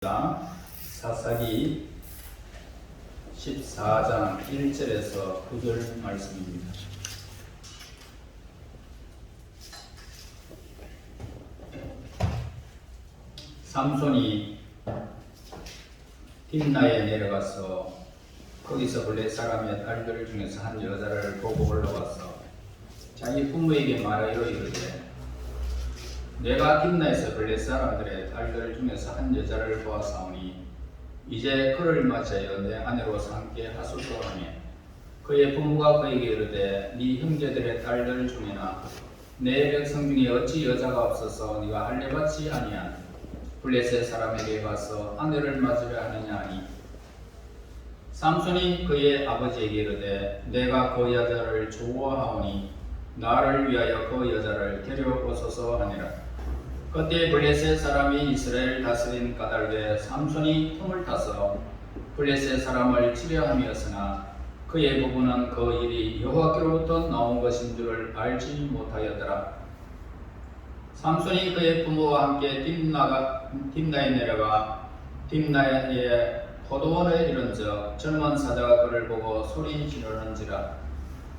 사사기 14장 1절에서 9절 말씀입니다. 삼손이 딥나에 내려가서 거기서 블레 사람의 딸들 중에서 한 여자를 보고 올라와서 자기 부모에게 말하여 이르되 내가 딥나에서 블레 사람들의 딸들 중에서 한 여자를 보았사오니 이제 그를 맞이하여 내 아내로서 함께 하소서 하며 그의 부모가 그에게 이르되 네 형제들의 딸들 중에나 내 백성 중에 어찌 여자가 없어서 네가 할례받지 아니한 블레셋 사람에게 가서 아내를 맞으려 하느냐 하니 삼손이 그의 아버지에게 이르되 내가 그 여자를 좋아하오니 나를 위하여 그 여자를 데려오소서 하니라. 그때 블레셋 사람이 이스라엘 다스린 까닭에 삼손이 틈을 타서 블레셋 사람을 치려함이었으나 그의 부부는 그 일이 여호와께로부터 나온 것인 줄을 알지 못하였더라. 삼손이 그의 부모와 함께 딥나에 내려가 딥나에 포도원에 이른즉 젊은 사자가 그를 보고 소리 지르는지라.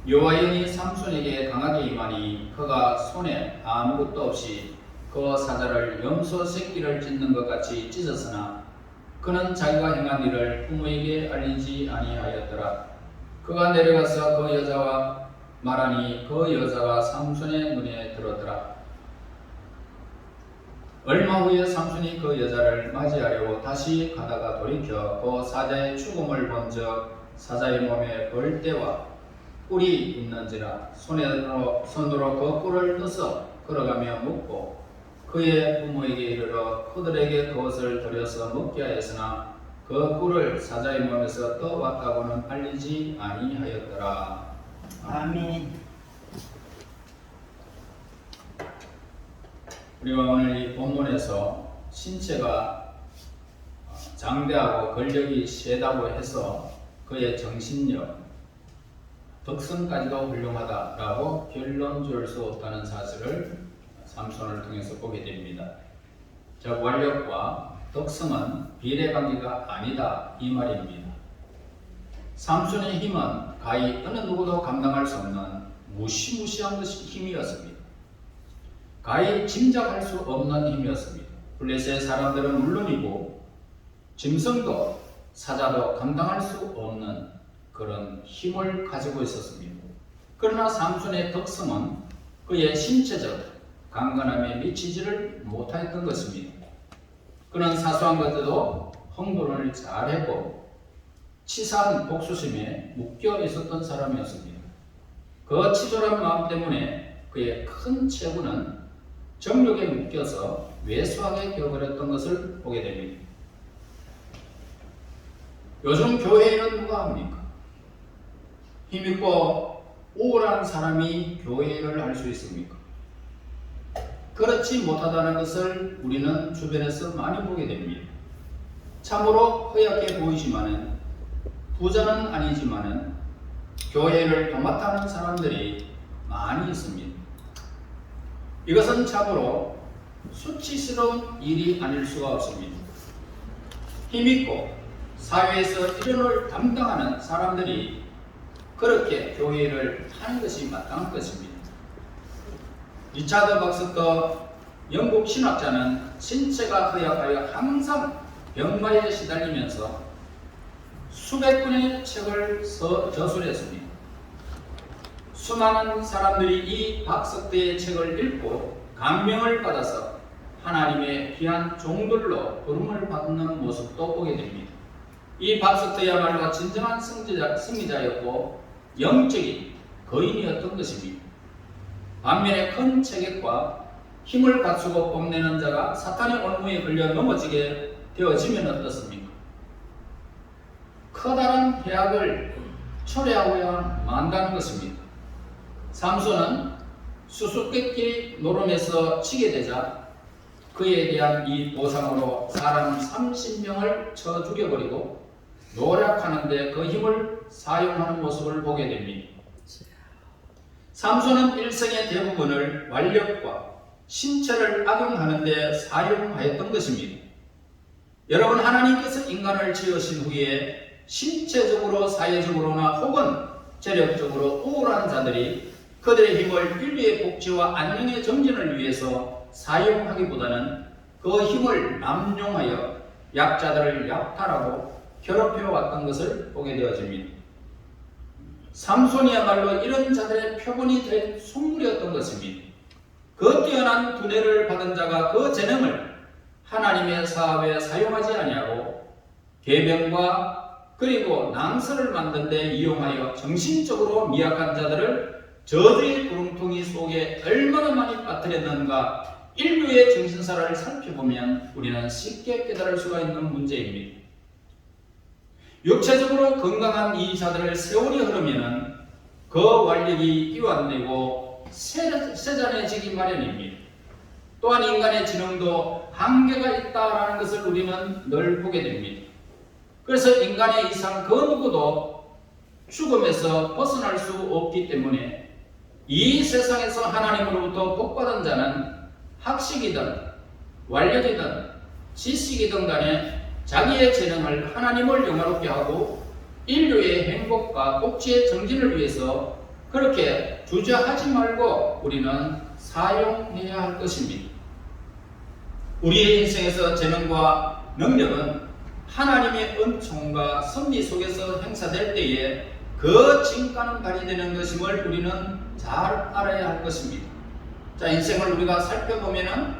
여호와의 영이 삼손에게 강하게 임하니 그가 손에 아무것도 없이 그 사자를 염소 새끼를 찢는 것 같이 찢었으나 그는 자기가 행한 일을 부모에게 알리지 아니하였더라. 그가 내려가서 그 여자와 말하니 그 여자가 삼손의 눈에 들었더라. 얼마 후에 삼손이 그 여자를 맞이하려고 다시 가다가 돌이켜 그 사자의 죽음을 본즉 사자의 몸에 벌떼와 뿔이 있는지라. 손으로 그 뿔을 떠서 걸어가며 묻고 그의 부모에게 이르러 그들에게 그것을 들여서 먹게 하였으나 그 뿔을 사자의 몸에서 떠왔다고는 알리지 아니하였더라. 아멘. 우리가 오늘 이 본문에서 신체가 장대하고 권력이 세다고 해서 그의 정신력, 덕성까지도 훌륭하다라고 결론 줄 수 없다는 사실을 삼손을 통해서 보게 됩니다. 즉 완력과 덕성은 비례관계가 아니다 이 말입니다. 삼손의 힘은 가히 어느 누구도 감당할 수 없는 무시무시한 것이 힘이었습니다. 가히 짐작할 수 없는 힘이었습니다. 블레셋 사람들은 물론이고 짐승도 사자도 감당할 수 없는 그런 힘을 가지고 있었습니다. 그러나 삼손의 덕성은 그의 신체적 강건함에 미치지를 못하였던 것입니다. 그는 사소한 것들도 흥분을 잘했고 치사한 복수심에 묶여 있었던 사람이었습니다. 그 치졸한 마음 때문에 그의 큰 체구는 정욕에 묶여서 왜소하게 되어버렸던 것을 보게 됩니다. 요즘 교회에는 누가 합니까? 힘있고 우월한 사람이 교회를 할 수 있습니까? 그렇지 못하다는 것을 우리는 주변에서 많이 보게 됩니다. 참으로 허약해 보이지만은 부자는 아니지만은 교회를 도맡아하는 사람들이 많이 있습니다. 이것은 참으로 수치스러운 일이 아닐 수가 없습니다. 힘있고 사회에서 일원을 담당하는 사람들이 그렇게 교회를 하는 것이 마땅한 것입니다. 리차드 박스터 영국 신학자는 신체가 허약하여 항상 병마에 시달리면서 수백 권의 책을 저술했습니다. 수많은 사람들이 이 박스터의 책을 읽고 감명을 받아서 하나님의 귀한 종들로 부름을 받는 모습도 보게 됩니다. 이 박스터야말로 진정한 승리자였고 영적인 거인이었던 것입니다. 반면에 큰 체격과 힘을 갖추고 뽐내는 자가 사탄의 올무에 걸려 넘어지게 되어지면 어떻습니까? 커다란 해악을 초래하고야 만다는 것입니다. 삼손은 수수께끼 노름에서 치게 되자 그에 대한 이 보상으로 사람 30명을 쳐 죽여버리고 노력하는데 그 힘을 사용하는 모습을 보게 됩니다. 삼손은 일생의 대부분을 완력과 신체를 악용하는 데 사용하였던 것입니다. 여러분, 하나님께서 인간을 지으신 후에 신체적으로 사회적으로나 혹은 재력적으로 우월한 자들이 그들의 힘을 인류의 복지와 안녕의 정진을 위해서 사용하기보다는 그 힘을 남용하여 약자들을 약탈하고 괴롭혀왔던 것을 보게 되어집니다. 삼손이야말로 이런 자들의 표본이 된 속물이었던 것입니다. 그 뛰어난 두뇌를 받은 자가 그 재능을 하나님의 사업에 사용하지 아니하고 계병과 그리고 낭설을 만든 데 이용하여 정신적으로 미약한 자들을 저주의 구렁텅이 속에 얼마나 많이 빠뜨렸는가, 인류의 정신사를 살펴보면 우리는 쉽게 깨달을 수가 있는 문제입니다. 육체적으로 건강한 이 자들을 세월이 흐르면 그 완력이 이완되고 세잔해지기 마련입니다. 또한 인간의 지능도 한계가 있다는 것을 우리는 늘 보게 됩니다. 그래서 인간의 이상 그 누구도 죽음에서 벗어날 수 없기 때문에 이 세상에서 하나님으로부터 복받은 자는 학식이든 완력이든 지식이든 간에 자기의 재능을 하나님을 영화롭게 하고 인류의 행복과 복지의 정진을 위해서 그렇게 주저하지 말고 우리는 사용해야 할 것입니다. 우리의 인생에서 재능과 능력은 하나님의 은총과 섭리 속에서 행사될 때에 그 진가는 발휘되는 것임을 우리는 잘 알아야 할 것입니다. 자, 인생을 우리가 살펴보면은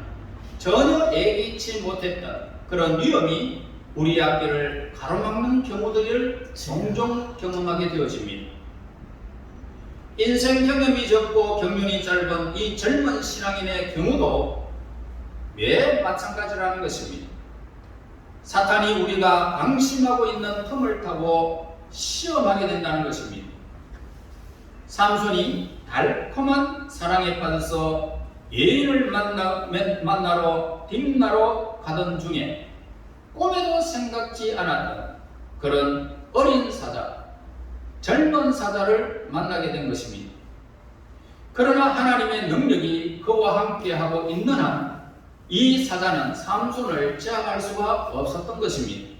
전혀 예기치 못했던 그런 위험이 우리 앞길을 가로막는 경우들을 종종 경험하게 되어집니다. 인생 경험이 적고 경륜이 짧은 이 젊은 신앙인의 경우도 왜 마찬가지라는 것입니다. 사탄이 우리가 방심하고 있는 틈을 타고 시험하게 된다는 것입니다. 삼손이 달콤한 사랑에 빠져서 예인을 만나러 딥나로 가던 중에 꿈에도 생각지 않았던 그런 어린 사자, 젊은 사자를 만나게 된 것입니다. 그러나 하나님의 능력이 그와 함께하고 있는 한 이 사자는 삼손을 제압할 수가 없었던 것입니다.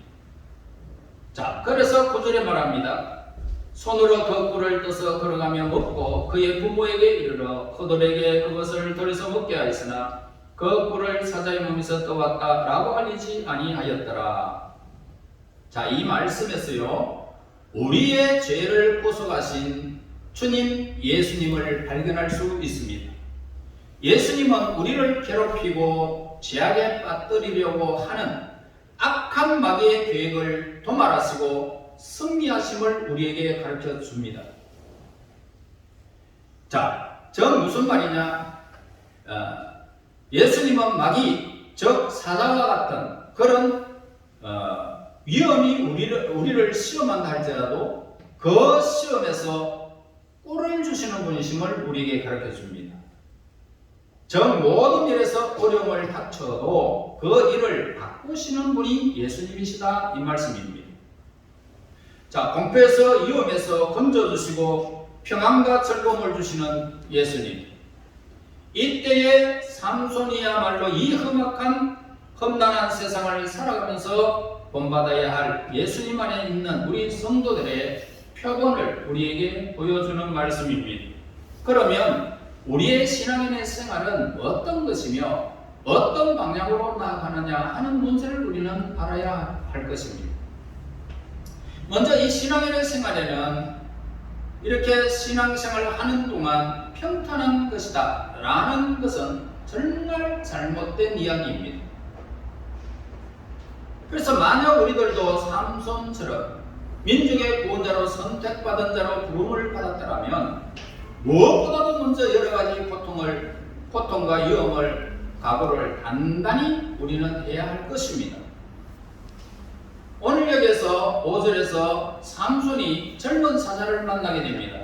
자, 그래서 9절에 말합니다. 손으로 그 꿀을 떠서 걸어가며 먹고 그의 부모에게 이르러 그들에게 그것을 들여서 먹게 하였으나 그 꿀을 사자의 몸에서 떠왔다 라고 알리지 아니하였더라. 자, 이 말씀에서요, 우리의 죄를 구속하신 주님 예수님을 발견할 수 있습니다. 예수님은 우리를 괴롭히고 죄악에 빠뜨리려고 하는 악한 마귀의 계획을 도말하시고 승리하심을 우리에게 가르쳐 줍니다. 자, 저 무슨 말이냐? 예수님은 마귀, 즉 사자와 같은 그런 위험이 우리를 시험한다 할지라도 그 시험에서 꿀을 주시는 분이심을 우리에게 가르쳐 줍니다. 저 모든 일에서 어려움을 닥쳐도 그 일을 바꾸시는 분이 예수님이시다, 이 말씀입니다. 자, 공포에서 위험에서 건져주시고 평안과 즐거움을 주시는 예수님. 이때에 삼손이야말로 이 험악한 험난한 세상을 살아가면서 본받아야 할 예수님 안에 있는 우리 성도들의 표본을 우리에게 보여주는 말씀입니다. 그러면 우리의 신앙인의 생활은 어떤 것이며 어떤 방향으로 나아가느냐 하는 문제를 우리는 알아야 할 것입니다. 먼저 이 신앙인의 생활에는 이렇게 신앙생활을 하는 동안 평탄한 것이다 라는 것은 정말 잘못된 이야기입니다. 그래서 만약 우리들도 삼손처럼 민족의 구원자로 선택받은 자로 부름을 받았더라면 무엇보다도 먼저 여러 가지 고통과 위험을 각오를 단단히 우리는 해야 할 것입니다. 오늘 여기에서 5절에서 삼손이 젊은 사자를 만나게 됩니다.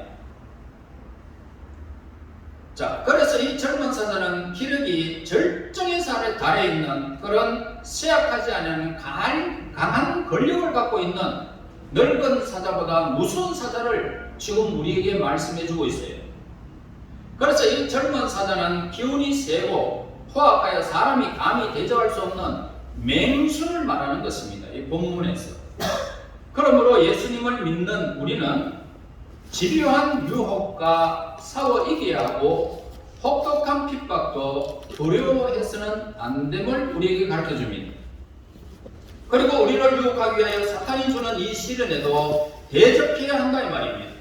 자, 그래서 이 젊은 사자는 기력이 절정의 달에 있는 그런 쇠약하지 않은 강한 권력을 갖고 있는 늙은 사자보다 무서운 사자를 지금 우리에게 말씀해 주고 있어요. 그래서 이 젊은 사자는 기운이 세고 포악하여 사람이 감히 대적할 수 없는 맹수를 말하는 것입니다. 이 본문에서. 그러므로 예수님을 믿는 우리는 집요한 유혹과 싸워 이겨야 하고 혹독한 핍박도 두려워해서는 안 됨을 우리에게 가르쳐 줍니다. 그리고 우리를 유혹하기 위하여 사탄이 주는 이 시련에도 대적해야 한다 이 말입니다.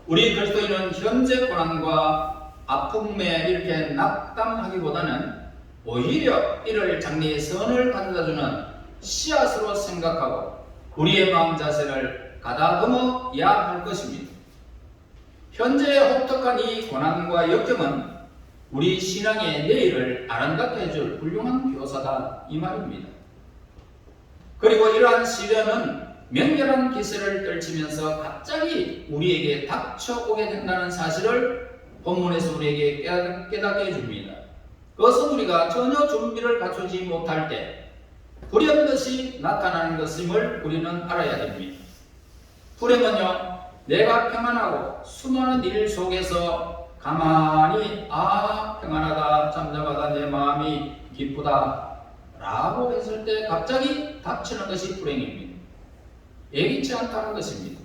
우리 그리스도인은 현재 고난과 아픔에 이렇게 낙담하기보다는 오히려 이를 장래의 선을 가져다주는 씨앗으로 생각하고 우리의 마음 자세를 가다듬어야 할 것입니다. 현재의 혹독한 이 고난과 역경은 우리 신앙의 내일을 아름답게 해줄 훌륭한 교사다 이 말입니다. 그리고 이러한 시련은 맹렬한 기세를 떨치면서 갑자기 우리에게 닥쳐오게 된다는 사실을 본문에서 우리에게 깨닫게 해줍니다. 그것은 우리가 전혀 준비를 갖추지 못할 때 불현듯이 나타나는 것임을 우리는 알아야 됩니다. 불행은요, 내가 평안하고 수많은 일 속에서 가만히 평안하다, 잠잠하다, 내 마음이 기쁘다 라고 했을 때 갑자기 닥치는 것이 불행입니다. 예기치 않다는 것입니다.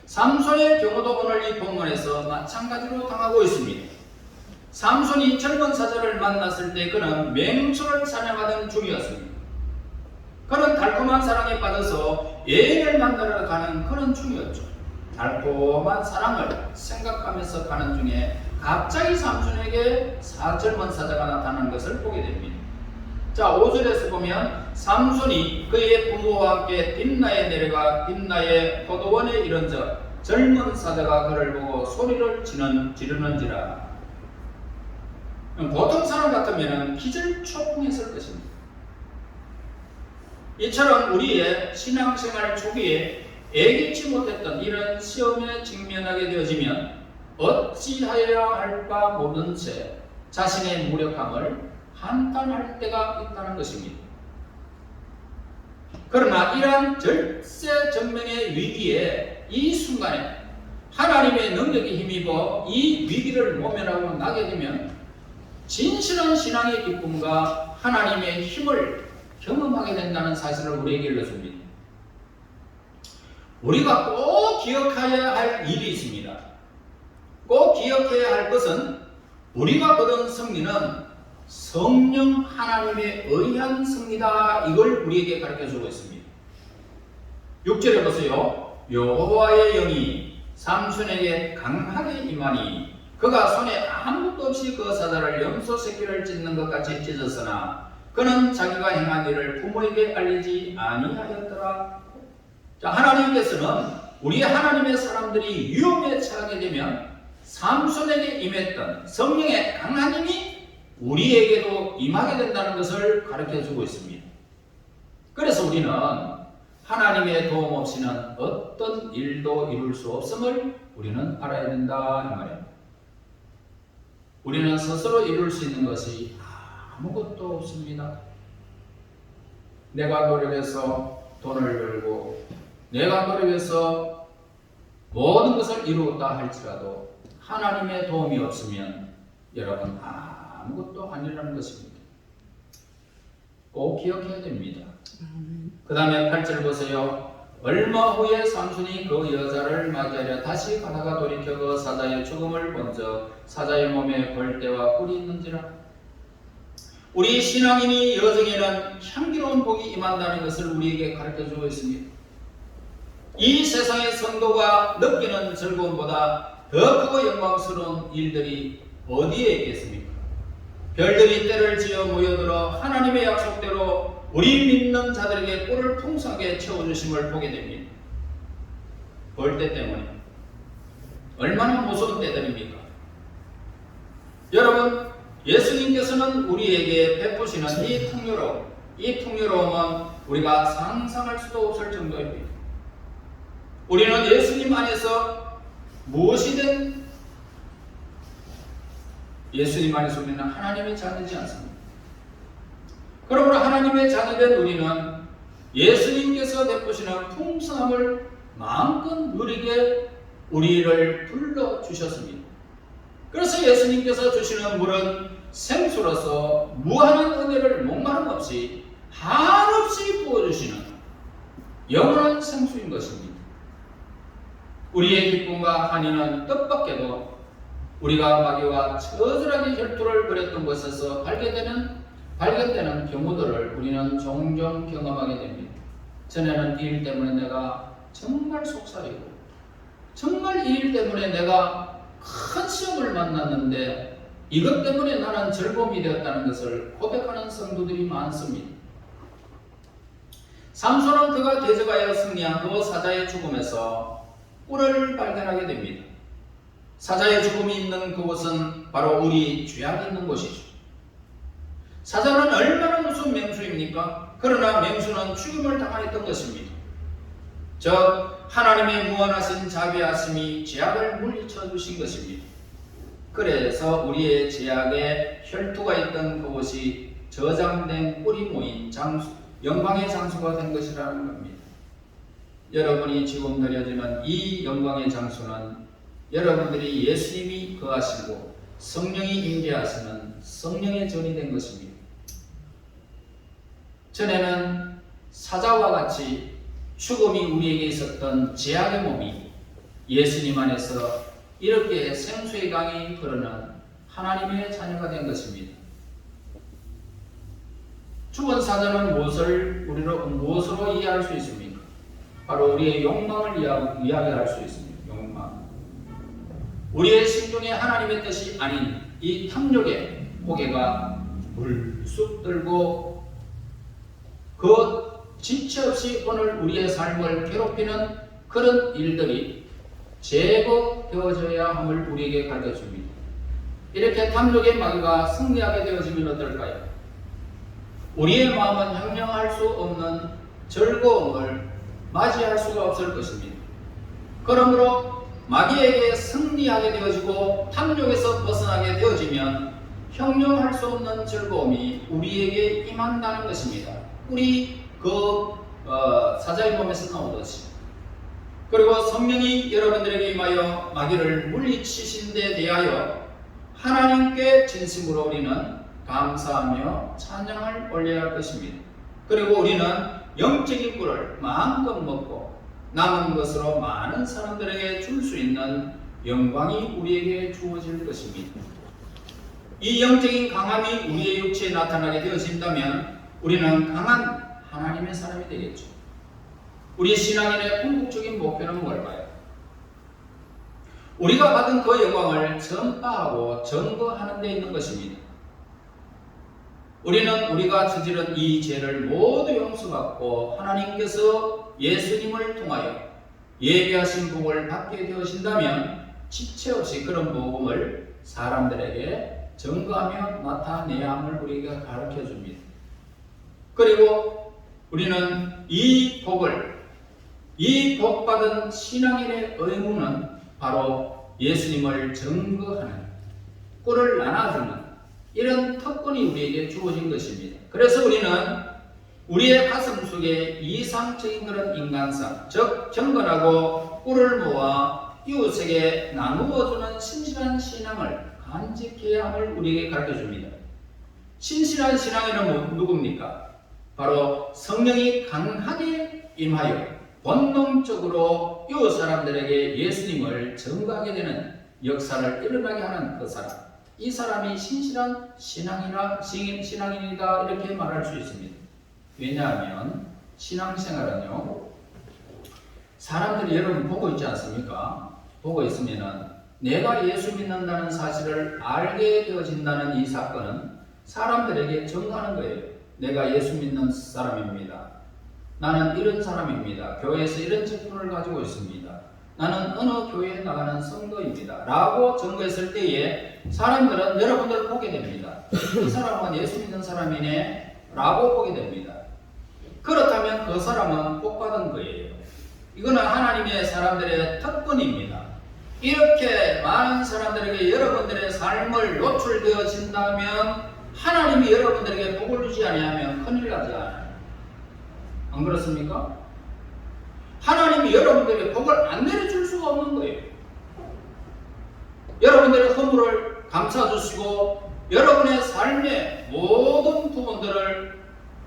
삼손의 경우도 오늘 이 본문에서 마찬가지로 당하고 있습니다. 삼손이 젊은 사자를 만났을 때 그는 맹수를 사냥하던 중이었습니다. 그는 달콤한 사랑에 빠져서 여인을 만나러 가는 그런 중이었죠. 달콤한 사랑을 생각하면서 가는 중에 갑자기 삼손에게 젊은 사자가 나타나는 것을 보게 됩니다. 자, 5절에서 보면 삼손이 그의 부모와 함께 딥나에 내려가 딥나의 포도원에 이른적 젊은 사자가 그를 보고 소리를 지르는지라. 보통 사람 같으면 기절초풍했을 것입니다. 이처럼 우리의 신앙생활 초기에 예기치 못했던 이런 시험에 직면하게 되어지면 어찌하여야 할 바 모른 채 자신의 무력함을 한탄할 때가 있다는 것입니다. 그러나 이러한 절세전명의 위기에 이 순간에 하나님의 능력에 힘입어 이 위기를 모면하고 나게 되면 진실한 신앙의 기쁨과 하나님의 힘을 경험하게 된다는 사실을 우리에게 일러줍니다. 우리가 꼭 기억해야 할 일이 있습니다. 꼭 기억해야 할 것은 우리가 거둔 승리는 성령 하나님에 의한 승리다. 이걸 우리에게 가르쳐주고 있습니다. 6절에 보세요. 여호와의 영이 삼손에게 강하게 임하니 그가 손에 아무것도 없이 그 사자를 염소 새끼를 찢는 것 같이 찢었으나 그는 자기가 행한 일을 부모에게 알리지 아니하였더라. 자, 하나님께서는 우리 하나님의 사람들이 위험에 처하게 되면 삼손에게 임했던 성령의 강한 힘이 우리에게도 임하게 된다는 것을 가르쳐주고 있습니다. 그래서 우리는 하나님의 도움 없이는 어떤 일도 이룰 수 없음을 우리는 알아야 된다 이 말입니다. 우리는 스스로 이룰 수 있는 것이 아무것도 없습니다. 내가 노력해서 돈을 벌고 내가 노력해서 모든 것을 이루었다 할지라도 하나님의 도움이 없으면 여러분 아무것도 아니라는 것입니다. 꼭 기억해야 됩니다. 그 다음에 8절 보세요. 얼마 후에 삼손이 그 여자를 맞이하려 다시 가다가 돌이켜 그 사자의 죽음을 본즉 사자의 몸에 벌떼와 뿔이 있는지라. 우리 신앙인이 여정에는 향기로운 복이 임한다는 것을 우리에게 가르쳐주고 있습니다. 이 세상의 성도가 느끼는 즐거움보다 더 크고 영광스러운 일들이 어디에 있겠습니까? 별들이 때를 지어 모여들어 하나님의 약속대로 우리 믿는 자들에게 꿀을 풍성하게 채워주심을 보게 됩니다. 벌떼 때문에. 얼마나 무서운 때들입니까? 여러분, 예수님께서는 우리에게 베푸시는 이 풍요로움은 우리가 상상할 수도 없을 정도입니다. 우리는 예수님 안에서 무엇이든 예수님 안에서 우리는 하나님의 자녀지 않습니다. 그러므로 하나님의 자녀된 우리는 예수님께서 베푸시는 풍성함을 마음껏 누리게 우리를 불러주셨습니다. 그래서 예수님께서 주시는 물은 생수로서 무한한 은혜를 목마름 없이 한없이 부어주시는 영원한 생수인 것입니다. 우리의 기쁨과 한이는 뜻밖에도 우리가 마귀와 처절하게 혈투를 벌였던 곳에서 발견되는 경우들을 우리는 종종 경험하게 됩니다. 전에는 이 일 때문에 내가 정말 속살이고, 정말 이 일 때문에 내가 큰 시험을 만났는데 이것 때문에 나는 즐거움이 되었다는 것을 고백하는 성도들이 많습니다. 삼손은 그가 대적하여 승리한 그 사자의 죽음에서 꿀을 발견하게 됩니다. 사자의 죽음이 있는 그곳은 바로 우리 죄악이 있는 곳이죠. 사자는 얼마나 무서운 맹수입니까? 그러나 맹수는 죽음을 당하였던 것입니다. 즉 하나님의 무한하신 자비하심이 죄악을 물리쳐 주신 것입니다. 그래서 우리의 죄악에 혈투가 있던 그곳이 저장된 꿀이 모인 영광의 장소가 된 것이라는 겁니다. 여러분이 지금 드려지는 이 영광의 장소는 여러분들이 예수님이 거하시고 성령이 임재하시는 성령의 전이 된 것입니다. 전에는 사자와 같이 죽음이 우리에게 있었던 죄악의 몸이 예수님 안에서 이렇게 생수의 강이 흐르는 하나님의 자녀가 된 것입니다. 죽은 사자는 무엇으로 이해할 수 있습니까? 바로 우리의 욕망을 이야기할 수 있습니다. 욕망. 우리의 심중에 하나님의 뜻이 아닌 이 탐욕의 고개가 물쑥 들고 그 지체 없이 오늘 우리의 삶을 괴롭히는 그런 일들이 제거되어져야 함을 우리에게 가르쳐줍니다. 이렇게 탐욕의 마귀가 승리하게 되어지면 어떨까요? 우리의 마음은 형용할 수 없는 즐거움을 맞이할 수가 없을 것입니다. 그러므로 마귀에게 승리하게 되어지고 탐욕에서 벗어나게 되어지면 형용할 수 없는 즐거움이 우리에게 임한다는 것입니다. 우리 사자의 몸에서 나오듯이. 그리고 성령이 여러분들에게 임하여 마귀를 물리치신 데 대하여 하나님께 진심으로 우리는 감사하며 찬양을 올려야 할 것입니다. 그리고 우리는 영적인 꿀을 마음껏 먹고 남은 것으로 많은 사람들에게 줄 수 있는 영광이 우리에게 주어질 것입니다. 이 영적인 강함이 우리의 육체에 나타나게 되어진다면 우리는 강한 하나님의 사람이 되겠죠. 우리 신앙인의 궁극적인 목표는 뭘까요? 우리가 받은 그 영광을 전파하고 증거하는 데 있는 것입니다. 우리는 우리가 저지른 이 죄를 모두 용서받고 하나님께서 예수님을 통하여 예비하신 복을 받게 되어진다면 지체 없이 그런 복음을 사람들에게 증거하며 나타내야 함을 우리가 가르쳐 줍니다. 그리고 우리는 이 복받은 신앙인의 의무는 바로 예수님을 증거하는, 꿀을 나눠주는 이런 특권이 우리에게 주어진 것입니다. 그래서 우리는 우리의 가슴 속에 이상적인 그런 인간상, 즉 경건하고 꿀을 모아 이웃에게 나누어주는 신실한 신앙을 간직해야 함을 우리에게 가르쳐줍니다. 신실한 신앙인은 누굽니까? 바로 성령이 강하게 임하여 본능적으로 이웃 사람들에게 예수님을 증거하게 되는 역사를 일어나게 하는 그 사람. 이 사람이 신실한 신앙인이다 이렇게 말할 수 있습니다. 왜냐하면 신앙생활은요, 사람들이 여러분 보고 있지 않습니까? 보고 있으면은 내가 예수 믿는다는 사실을 알게 되어진다는 이 사건은 사람들에게 증거하는 거예요. 내가 예수 믿는 사람입니다. 나는 이런 사람입니다. 교회에서 이런 직분을 가지고 있습니다. 나는 어느 교회에 나가는 성도입니다. 라고 증거했을 때에 사람들은 여러분들을 보게 됩니다. 이 사람은 예수 믿는 사람이네 라고 보게 됩니다. 그렇다면 그 사람은 복받은 거예요. 이거는 하나님의 사람들의 특권입니다. 이렇게 많은 사람들에게 여러분들의 삶을 노출되어진다면 하나님이 여러분들에게 복을 주지 아니하면 큰일 나지 않아요. 안 그렇습니까? 하나님이 여러분들에게 복을 안 내려줄 수가 없는 거예요. 여러분들의 허물을 감싸주시고 여러분의 삶의 모든 부분들을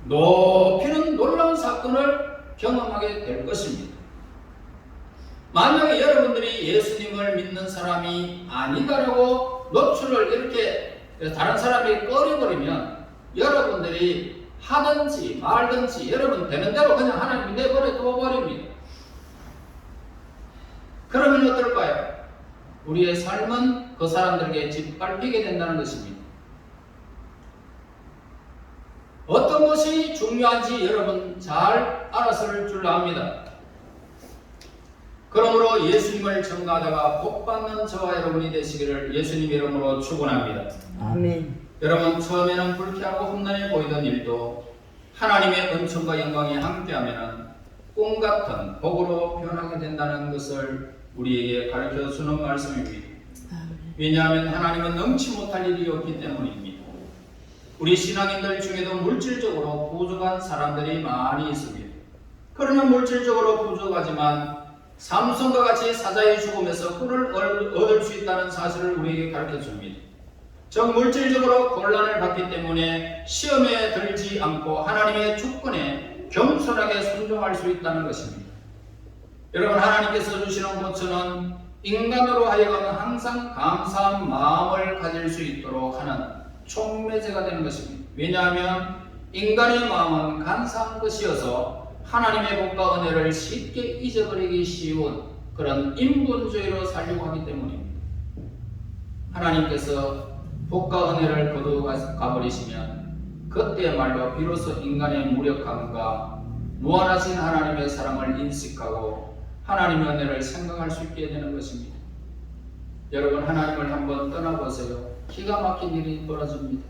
높이는 놀라운 사건을 경험하게 될 것입니다. 만약에 여러분들이 예수님을 믿는 사람이 아니다라고 노출을 이렇게 다른 사람이 꺼려버리면 여러분들이 하든지 말든지 여러분 되는 대로 그냥 하나님이 내버려 둬버립니다. 그러면 어떨까요? 우리의 삶은 그 사람들에게 짓밟히게 된다는 것입니다. 어떤 것이 중요한지 여러분 잘 알았을 줄 압니다. 그러므로 예수님을 전가하다가 복받는 저와 여러분이 되시기를 예수님 이름으로 축원합니다. 아멘. 여러분, 처음에는 불쾌하고 험난해 보이던 일도 하나님의 은총과 영광이 함께하면 꿈같은 복으로 변하게 된다는 것을 우리에게 가르쳐주는 말씀입니다. 왜냐하면 하나님은 넘치 못할 일이 없기 때문입니다. 우리 신앙인들 중에도 물질적으로 부족한 사람들이 많이 있습니다. 그러나 물질적으로 부족하지만 삼손과 같이 사자의 죽음에서 꿀을 얻을 수 있다는 사실을 우리에게 가르쳐줍니다. 즉 물질적으로 곤란을 받기 때문에 시험에 들지 않고 하나님의 주권에 겸손하게 순종할 수 있다는 것입니다. 여러분, 하나님께서 주시는 고초는 인간으로 하여금 항상 감사한 마음을 가질 수 있도록 하는 촉매제가 되는 것입니다. 왜냐하면 인간의 마음은 간사한 것이어서 하나님의 복과 은혜를 쉽게 잊어버리기 쉬운 그런 인본주의로 살려고 하기 때문입니다. 하나님께서 복과 은혜를 거두어 가버리시면 그때야말로 비로소 인간의 무력함과 무한하신 하나님의 사랑을 인식하고 하나님의 은혜를 생각할 수 있게 되는 것입니다. 여러분, 하나님을 한번 떠나보세요. 기가 막힌 일이 벌어집니다.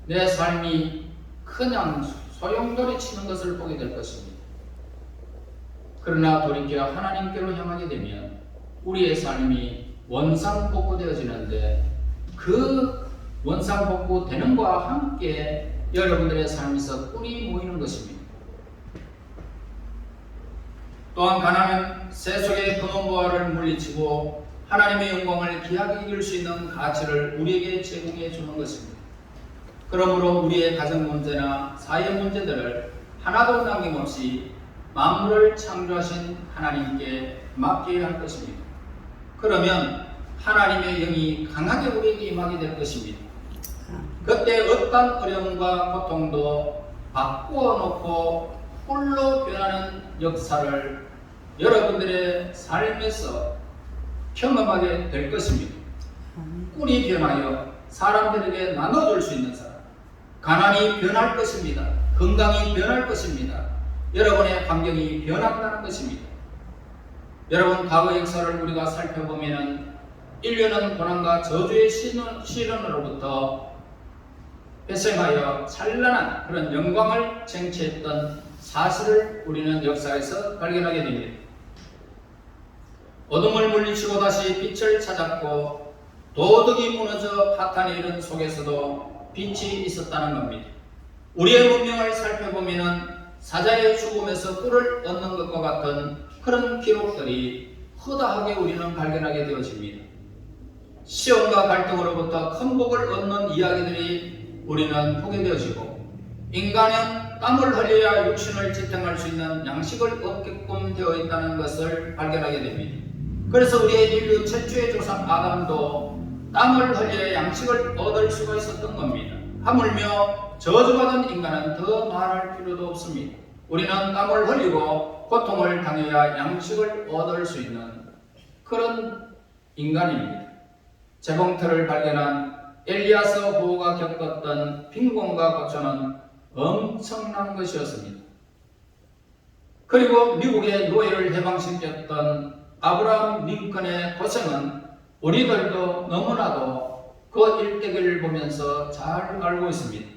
내 삶이 그냥 소용돌이 치는 것을 보게 될 것입니다. 그러나 돌이켜 하나님께로 향하게 되면 우리의 삶이 원상복구되어지는데 그 원상복구되는 것과 함께 여러분들의 삶에서 꿀이 모이는 것입니다. 또한 가난은 세속의 근원보화를 물리치고 하나님의 영광을 귀하게 이길 수 있는 가치를 우리에게 제공해 주는 것입니다. 그러므로 우리의 가정 문제나 사회 문제들을 하나도 남김없이 만물을 창조하신 하나님께 맡겨야 할 것입니다. 그러면 하나님의 영이 강하게 우리에게 임하게 될 것입니다. 그때 어떤 어려움과 고통도 바꾸어 놓고 꿀로 변하는 역사를 여러분들의 삶에서 경험하게 될 것입니다. 꿀이 변하여 사람들에게 나눠줄 수 있는 사람, 가난이 변할 것입니다. 건강이 변할 것입니다. 여러분의 환경이 변한다는 것입니다. 여러분, 과거 역사를 우리가 살펴보면 인류는 고난과 저주의 시련으로부터 회생하여 찬란한 그런 영광을 쟁취했던 사실을 우리는 역사에서 발견하게 됩니다. 어둠을 물리치고 다시 빛을 찾았고 도덕이 무너져 파탄에 이른 속에서도 빛이 있었다는 겁니다. 우리의 문명을 살펴보면 사자의 죽음에서 꿀을 얻는 것과 같은 그런 기록들이 허다하게 우리는 발견하게 되어집니다. 시험과 갈등으로부터 큰 복을 얻는 이야기들이 우리는 보게 되어지고 인간은 땀을 흘려야 육신을 지탱할 수 있는 양식을 얻게끔 되어 있다는 것을 발견하게 됩니다. 그래서 우리의 인류 최초의 조상 아담도 땀을 흘려야 양식을 얻을 수가 있었던 겁니다. 하물며 저주받은 인간은 더 말할 필요도 없습니다. 우리는 땀을 흘리고 고통을 당해야 양식을 얻을 수 있는 그런 인간입니다. 재봉틀을 발견한 엘리야서 부호가 겪었던 빈곤과 고초는 엄청난 것이었습니다. 그리고 미국의 노예를 해방시켰던 아브라함 링컨의 고생은 우리들도 너무나도 그 일대기를 보면서 잘 알고 있습니다.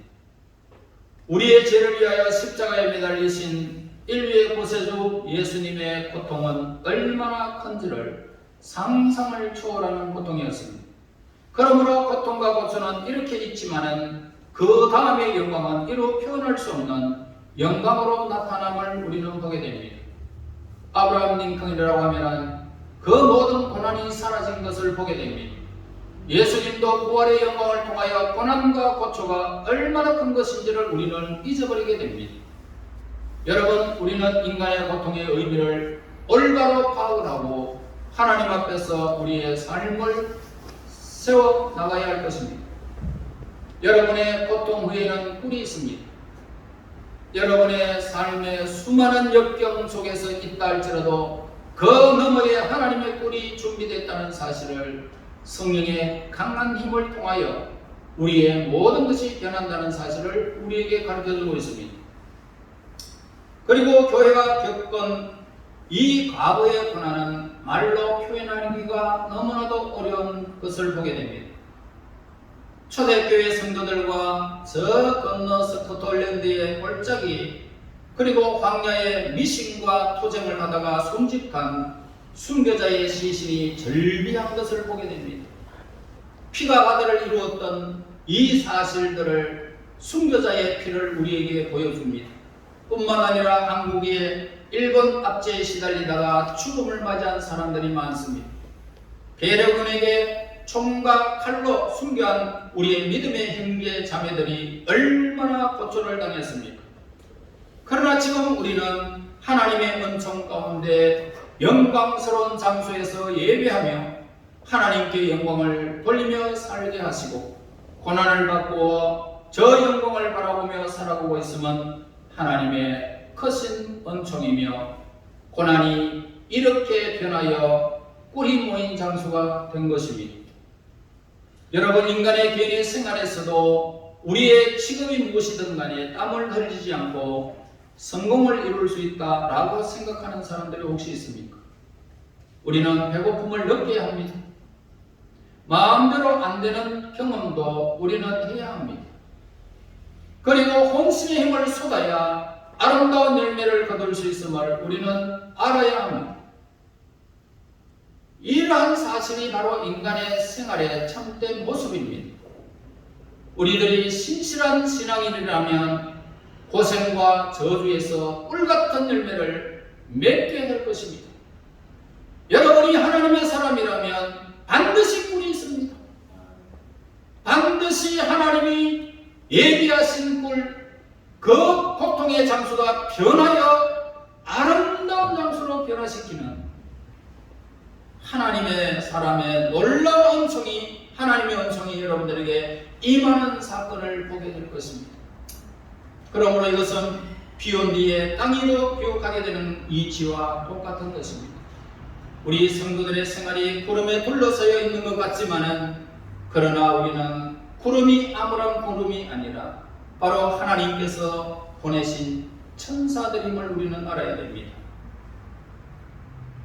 우리의 죄를 위하여 십자가에 매달리신 인류의 구세주 예수님의 고통은 얼마나 큰지를 상상을 초월하는 고통이었습니다. 그러므로 고통과 고초는 이렇게 있지만은 그 다음의 영광은 이루 표현할 수 없는 영광으로 나타남을 우리는 보게 됩니다. 아브라함 링컨이라고 하면은 그 모든 고난이 사라진 것을 보게 됩니다. 예수님도 부활의 영광을 통하여 고난과 고초가 얼마나 큰 것인지를 우리는 잊어버리게 됩니다. 여러분, 우리는 인간의 고통의 의미를 올바로 파악을 하고 하나님 앞에서 우리의 삶을 세워 나가야 할 것입니다. 여러분의 고통 후에는 꿀이 있습니다. 여러분의 삶의 수많은 역경 속에서 있다 할지라도 그 너머에 하나님의 꿀이 준비됐다는 사실을 성령의 강한 힘을 통하여 우리의 모든 것이 변한다는 사실을 우리에게 가르쳐주고 있습니다. 그리고 교회가 겪은 이 과거의 고난은 말로 표현하기가 너무나도 어려운 것을 보게 됩니다. 초대교회 성도들과 저 건너 스코틀랜드의 골짜기 그리고 광야의 미신과 투쟁을 하다가 순직한 순교자의 시신이 절비한 것을 보게 됩니다. 피가 바다를 이루었던 이 사실들을 순교자의 피를 우리에게 보여줍니다. 뿐만 아니라 한국의 일본 압제에 시달리다가 죽음을 맞이한 사람들이 많습니다. 괴뢰군에게 총과 칼로 순교한 우리의 믿음의 형제 자매들이 얼마나 고초를 당했습니까? 그러나 지금 우리는 하나님의 은총 가운데 영광스러운 장소에서 예배하며 하나님께 영광을 돌리며 살게 하시고 고난을 받고 저 영광을 바라보며 살아가고 있으면 하나님의 크신 은총이며 고난이 이렇게 변하여 꿀이 모인 장소가 된 것입니다. 여러분, 인간의 개인의 생활에서도 우리의 직업이 무엇이든 간에 땀을 흘리지 않고 성공을 이룰 수 있다라고 생각하는 사람들이 혹시 있습니까? 우리는 배고픔을 느껴야 합니다. 마음대로 안 되는 경험도 우리는 해야 합니다. 그리고 혼신의 힘을 쏟아야 아름다운 열매를 거둘 수 있음을 우리는 알아야 합니다. 이러한 사실이 바로 인간의 생활의 참된 모습입니다. 우리들이 신실한 신앙인이라면 고생과 저주에서 꿀같은 열매를 맺게 될 것입니다. 여러분이 하나님의 사람이라면 반드시 꿀이 있습니다. 반드시 하나님이 예비하신 꿀, 그 고통의 장소가 변하여 아름다운 장소로 변화시키는 하나님의 사람의 놀라운 은총이, 하나님의 은총이 여러분들에게 임하는 사건을 보게 될 것입니다. 그러므로 이것은 비온 뒤에 땅위로 기록하게 되는 이치와 똑같은 것입니다. 우리 성도들의 생활이 구름에 둘러싸여 있는 것 같지만은, 그러나 우리는 구름이 아무런 구름이 아니라 바로 하나님께서 보내신 천사들임을 우리는 알아야 됩니다.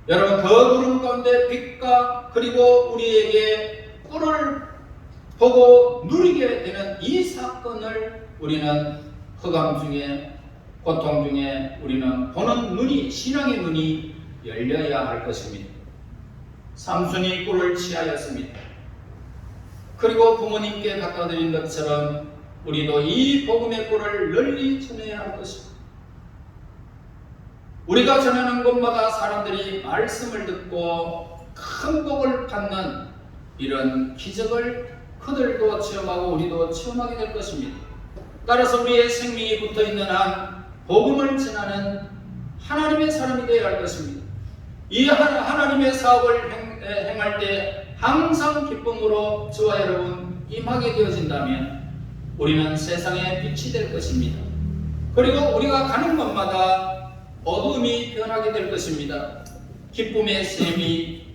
여러분, 그 구름 가운데 빛과 그리고 우리에게 꿀을 보고 누리게 되는 이 사건을 우리는 흑암 중에, 고통 중에 우리는 보는 눈이, 신앙의 눈이 열려야 할 것입니다. 삼손이 꿀을 취하였습니다. 그리고 부모님께 갖다 드린 것처럼 우리도 이 복음의 꿀을 널리 전해야 할 것입니다. 우리가 전하는 곳마다 사람들이 말씀을 듣고 큰 복을 받는 이런 기적을 그들도 체험하고 우리도 체험하게 될 것입니다. 따라서 우리의 생명이 붙어있는 한 복음을 전하는 하나님의 사람이 되어야 할 것입니다. 이 하나님의 사업을 행할 때 항상 기쁨으로 저와 여러분 임하게 되어진다면 우리는 세상의 빛이 될 것입니다. 그리고 우리가 가는 곳마다 어둠이 변하게 될 것입니다. 기쁨의 샘이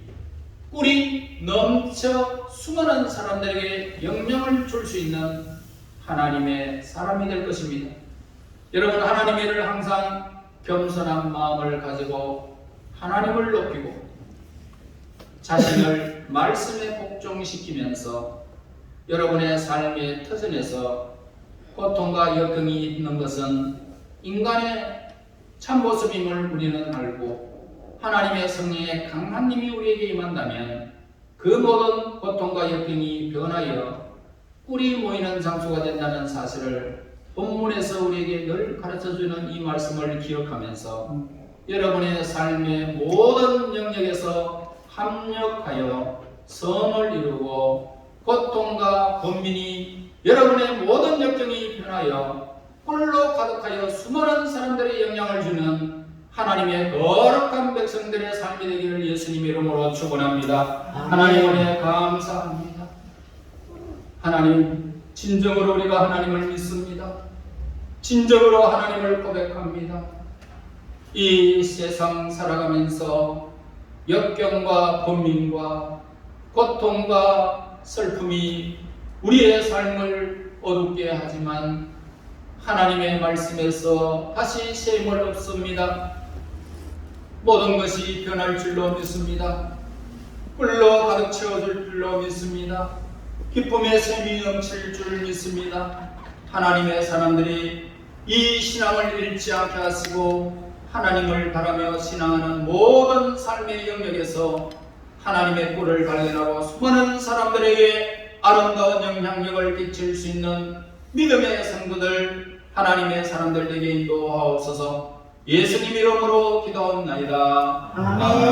꿀이 넘쳐 수많은 사람들에게 영향을 줄 수 있는 하나님의 사람이 될 것입니다. 여러분, 하나님의 일을 항상 겸손한 마음을 가지고 하나님을 높이고 자신을 말씀에 복종시키면서 여러분의 삶의 터전에서 고통과 역경이 있는 것은 인간의 참모습임을 우리는 알고 하나님의 성령의 강한 힘이 우리에게 임한다면 그 모든 고통과 역경이 변하여 꿀이 모이는 장소가 된다는 사실을 본문에서 우리에게 늘 가르쳐주는 이 말씀을 기억하면서 여러분의 삶의 모든 영역에서 합력하여 선을 이루고 고통과 번민이 여러분의 모든 역경이 변하여 꿀로 가득하여 수많은 사람들의 영향을 주는 하나님의 거룩한 백성들의 삶이 되기를 예수님의 이름으로 축원합니다. 하나님 은혜 감사합니다. 하나님, 진정으로 우리가 하나님을 믿습니다. 진정으로 하나님을 고백합니다. 이 세상 살아가면서 역경과 번민과 고통과 슬픔이 우리의 삶을 어둡게 하지만 하나님의 말씀에서 다시 셈을 얻습니다. 모든 것이 변할 줄로 믿습니다. 꿀로 가득 채워줄 줄로 믿습니다. 기쁨의 샘이 넘칠 줄 믿습니다. 하나님의 사람들이 이 신앙을 잃지 않게 하시고 하나님을 바라며 신앙하는 모든 삶의 영역에서 하나님의 꿀을 발견하고 수많은 사람들에게 아름다운 영향력을 끼칠 수 있는 믿음의 성도들, 하나님의 사람들 되게 인도하옵소서. 예수님 이름으로 기도하옵나이다. 아멘.